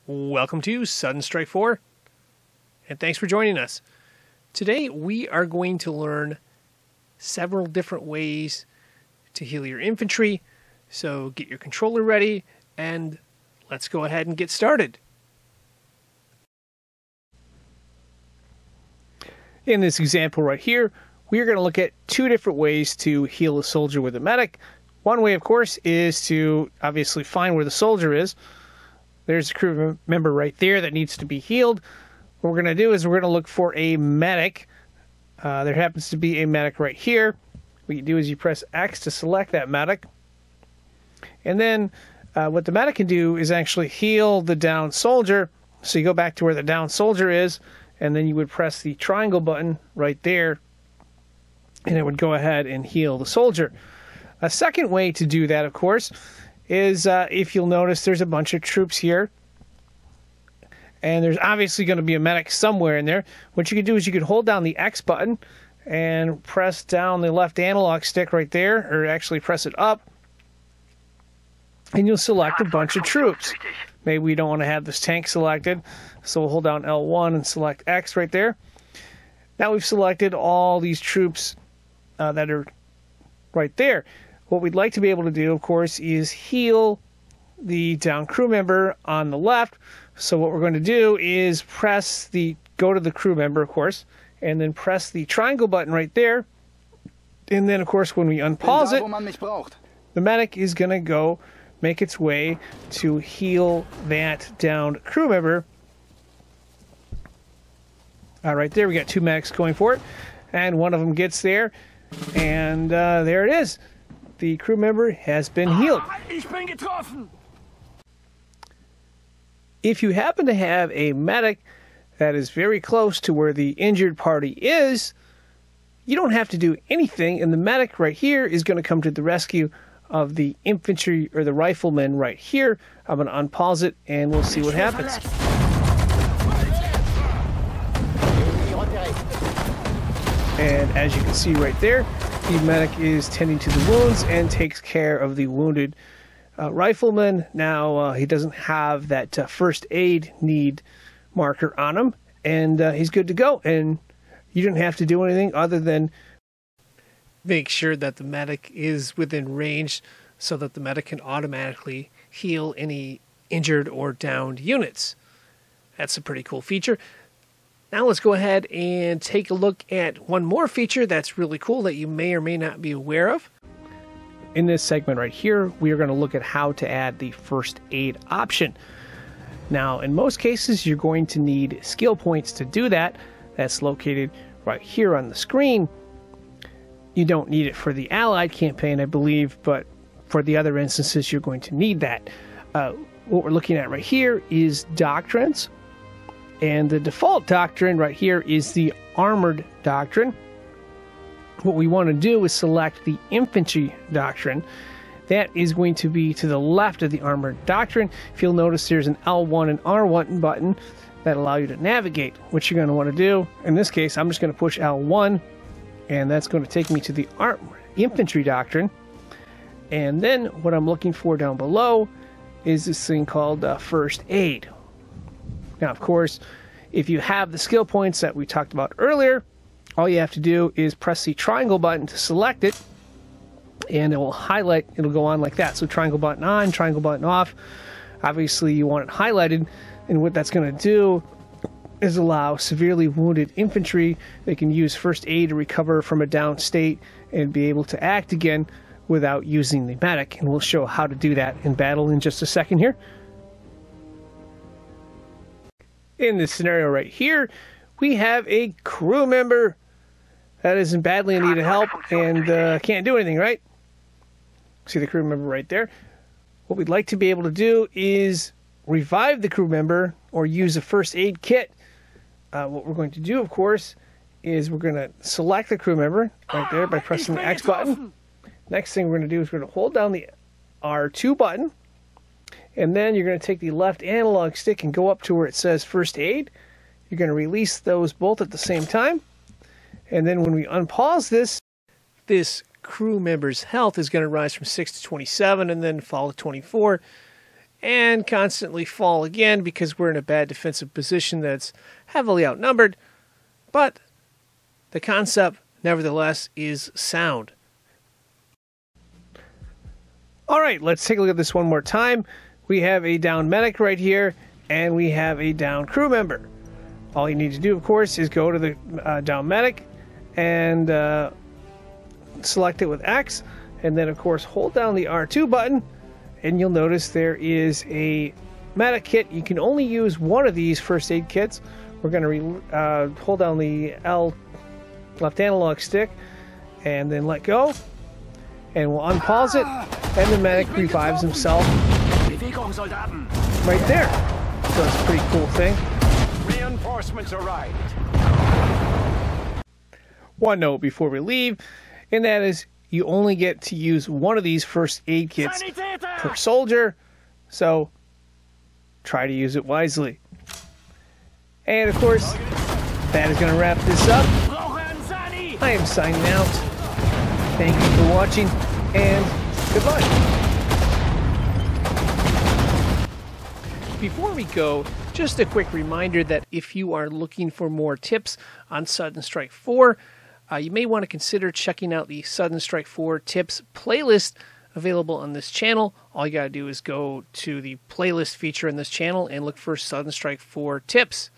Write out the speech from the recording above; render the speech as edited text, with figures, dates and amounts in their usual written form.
Welcome to Sudden Strike 4, and thanks for joining us. Today we are going to learn several different ways to heal your infantry, so get your controller ready, and let's go ahead and get started. In this example right here, we are going to look at two different ways to heal a soldier with a medic. One way, of course, is to obviously find where the soldier is. There's a crew member right there that needs to be healed. What we're going to do is we're going to look for a medic. There happens to be a medic right here. What you do is you press X to select that medic. And then what the medic can do is actually heal the downed soldier. So you go back to where the downed soldier is, and then you would press the triangle button right there, and it would go ahead and heal the soldier. A second way to do that, of course, is if you'll notice there's a bunch of troops here, and there's obviously going to be a medic somewhere in there. What you could do is you could hold down the X button and press down the left analog stick right there, or actually press it up, and you'll select a bunch of troops. Maybe we don't want to have this tank selected, so we'll hold down L1 and select X right there. Now we've selected all these troops that are right there. What we'd like to be able to do, of course, is heal the downed crew member on the left. So what we're going to do is go to the crew member, of course, and then press the triangle button right there. And then, of course, when we unpause it, the medic is going to go make its way to heal that downed crew member. Right there, we got two medics going for it, and one of them gets there, and there it is. The crew member has been healed. If you happen to have a medic that is very close to where the injured party is, you don't have to do anything, and the medic right here is going to come to the rescue of the infantry or the rifleman right here. I'm going to unpause it, and we'll see what happens. And as you can see right there, the medic is tending to the wounds and takes care of the wounded rifleman. Now, he doesn't have that first aid need marker on him, and he's good to go. And you don't have to do anything other than make sure that the medic is within range so that the medic can automatically heal any injured or downed units. That's a pretty cool feature. Now let's go ahead and take a look at one more feature that's really cool that you may or may not be aware of. In this segment right here, we are going to look at how to add the first aid option. Now, in most cases, you're going to need skill points to do that. That's located right here on the screen. You don't need it for the Allied campaign, I believe, but for the other instances, you're going to need that. What we're looking at right here is doctrines. And the default doctrine right here is the Armored Doctrine. What we want to do is select the Infantry Doctrine. That is going to be to the left of the Armored Doctrine. If you'll notice, there's an L1 and R1 button that allow you to navigate. What you're going to want to do, in this case, I'm just going to push L1, and that's going to take me to the Infantry Doctrine. And then what I'm looking for down below is this thing called First Aid. Now, of course, if you have the skill points that we talked about earlier, all you have to do is press the triangle button to select it, and it will highlight. It'll go on like that. So triangle button on, triangle button off. Obviously, you want it highlighted, and what that's going to do is allow severely wounded infantry. They can use first aid to recover from a down state and be able to act again without using the medic. And we'll show how to do that in battle in just a second here. In this scenario right here, we have a crew member that is in badly in need of help and can't do anything, right? See the crew member right there? What we'd like to be able to do is revive the crew member or use a first aid kit. What we're going to do, of course, is we're going to select the crew member right there by pressing the X button. Next thing we're going to do is we're going to hold down the R2 button. And then you're going to take the left analog stick and go up to where it says First Aid. You're going to release those both at the same time. And then when we unpause this crew member's health is going to rise from 6 to 27 and then fall to 24. and constantly fall again because we're in a bad defensive position that's heavily outnumbered. But the concept, nevertheless, is sound. All right, let's take a look at this one more time. We have a down medic right here, and we have a down crew member. All you need to do, of course, is go to the down medic and select it with X, and then, of course, hold down the R2 button, and you'll notice there is a medic kit. You can only use one of these first aid kits. We're going to hold down the L left analog stick and then let go, and we'll unpause it, and the medic revives himself right there. So it's a pretty cool thing. Reinforcements arrived. One note before we leave, and that is you only get to use one of these first aid kits per soldier, so try to use it wisely. And of course, that is going to wrap this up. I am signing out. Thank you for watching, and goodbye. Before we go, just a quick reminder that if you are looking for more tips on Sudden Strike 4, you may want to consider checking out the Sudden Strike 4 tips playlist available on this channel. All you got to do is go to the playlist feature in this channel and look for Sudden Strike 4 tips.